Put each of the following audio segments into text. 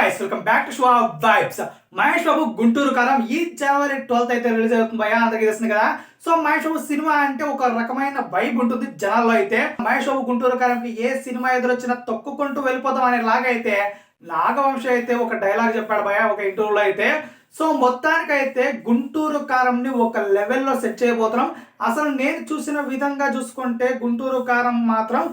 Guys welcome back to show vibes. Mahesh Babu Guntur Kaaram ఈ జనవరి 12th అయితే release అవుతుంది భయ్యా, అందరికీ తెలుస్తుంది కదా. సో మహేష్ బాబు సినిమా అంటే ఒక రకమైన వైబ్ ఉంటుంది జనాల్లో. అయితే మహేష్ బాబు గుంటూరు కారంకి ఏ సినిమా ఎదురొచ్చినా తొక్కుకుంటూ వెళ్ళిపోతాం అనే లాగా అయితే నాగవంశి అయితే ఒక డైలాగ్ చెప్పాడు భయ్యా ఒక ఇంటర్వ్యూలో అయితే. సో మొత్తానికైతే గుంటూరు కారంని ఒక లెవెల్లో సెట్ చేయబోతున్నాం. అసలు నేను చూసిన విధంగా చూసుకుంటే గుంటూరు కారం మాత్రం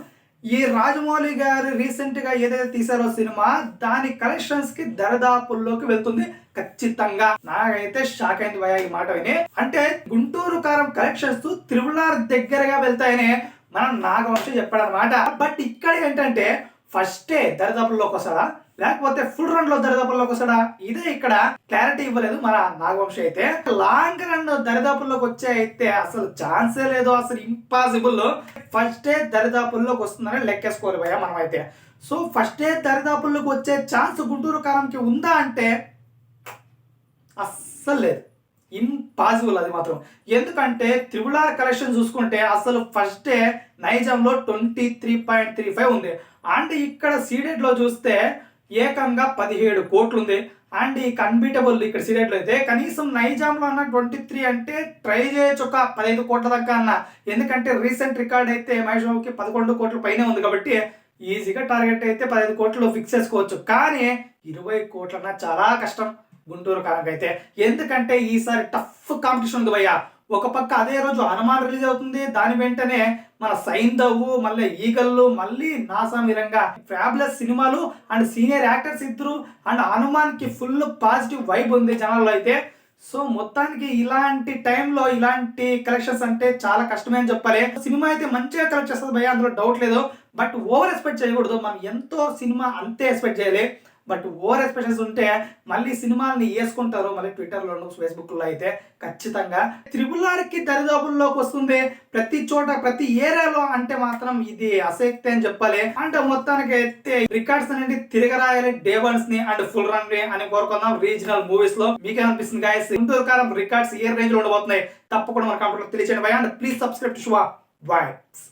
ఈ రాజమౌళి గారు రీసెంట్ గా ఏదైతే తీసారో సినిమా దాని కలెక్షన్స్ కి దరిదాపుల్లోకి వెళ్తుంది ఖచ్చితంగా. నాకైతే షాక్ అయింది భయ ఈ మాట విని. అంటే గుంటూరు కారం కలెక్షన్స్ త్రిబుల్ దగ్గరగా వెళ్తాయని మనం నాగవంశి చెప్పాడు అనమాట. బట్ ఇక్కడ ఏంటంటే ఫస్టే దరిదాపుల్లోకి వస్తాడా లేకపోతే ఫుల్ రన్ లో దరిదాపుల్లోకి వస్తాడా, ఇదే ఇక్కడ క్లారిటీ ఇవ్వలేదు మన నాగవంశి అయితే. లాంగ్ రన్ దరిదాపుల్లోకి వచ్చే అయితే అసలు ఛాన్సే లేదు, అసలు ఇంపాసిబుల్. ఫస్టే దరిదాపుల్లోకి వస్తుందని లెక్కేసుకోవాలి భయ మనం అయితే. సో ఫస్టే దరిదాపుల్లోకి వచ్చే ఛాన్స్ గుంటూరు కారంకి ఉందా అంటే అస్సలు లేదు, ఇంపాసిబుల్ అది మాత్రం. ఎందుకంటే త్రిబుల్ కలెక్షన్ చూసుకుంటే అసలు ఫస్ట్ డే నైజాంలో 23.35 ఉంది. అండ్ ఇక్కడ సీడెడ్ లో చూస్తే ఏకంగా 17 కోట్లు ఉంది. అండ్ ఈ అన్బీటబుల్ ఇక్కడ సీడెడ్ లో అయితే కనీసం నైజాంలో అన్న 23 అంటే ట్రై చేయొచ్చు ఒక 15 కోట్ల దాకా అన్న. ఎందుకంటే రీసెంట్ రికార్డ్ అయితే మహేష్ బాబుకి 11 కోట్ల పైనే ఉంది కాబట్టి ఈజీగా టార్గెట్ అయితే 15 కోట్లు ఫిక్స్ చేసుకోవచ్చు. కానీ 20 కోట్లన్నా చాలా కష్టం గుంటూరు కారంకి అయితే. ఎందుకంటే ఈసారి టఫ్ కాంపిటీషన్ ఉంది భయ్య. ఒక పక్క అదే రోజు హనుమాన్ రిలీజ్ అవుతుంది, దాని వెంటనే మన సైంధవ్, మళ్ళీ ఈగల్లు, మళ్ళీ నాసా విధంగా ఫ్యాబులస్ సినిమాలు అండ్ సీనియర్ యాక్టర్స్ ఇద్దరు. అండ్ హనుమాన్ కి ఫుల్ పాజిటివ్ వైబ్ ఉంది జనాల్లో అయితే. సో మొత్తానికి ఇలాంటి టైంలో ఇలాంటి కలెక్షన్స్ అంటే చాలా కష్టమే అని చెప్పాలి. సినిమా అయితే మంచిగా కలెక్ట్ చేస్తుంది భయ్య, అందులో డౌట్ లేదు. బట్ ఓవర్ ఎక్స్పెక్ట్ చేయకూడదు. మనం ఎంతో సినిమా అంతే ఎక్స్పెక్ట్ చేయాలి. బట్ ఓవర్ ఎక్స్పెక్టేషన్స్ ఉంటే మళ్ళీ సినిమాల్ని వేసుకుంటారు, మళ్ళీ ట్విట్టర్లోను ఫేస్బుక్లో అయితే ఖచ్చితంగా. త్రిబుల్ కి దరిదాపుల్లోకి వస్తుంది ప్రతి చోట ప్రతి ఏరియాలో అంటే మాత్రం ఇది అసక్తి అని చెప్పాలి. అంటే మొత్తానికి అయితే రికార్డ్స్ అనేది తిరగరాయాలి డే వన్స్ ని అండ్ ఫుల్ రన్ అని కోరుకుందాం రీజనల్ మూవీస్ లో. మీకేమనిపిస్తుంది గాయస్? గుంటూరు కారం రికార్డ్స్ ఏ రేంజ్ లో ఉండబోతున్నాయి తప్పకుండా మన కామెంట్లో తెలియచేయండి. And please subscribe to show vibes.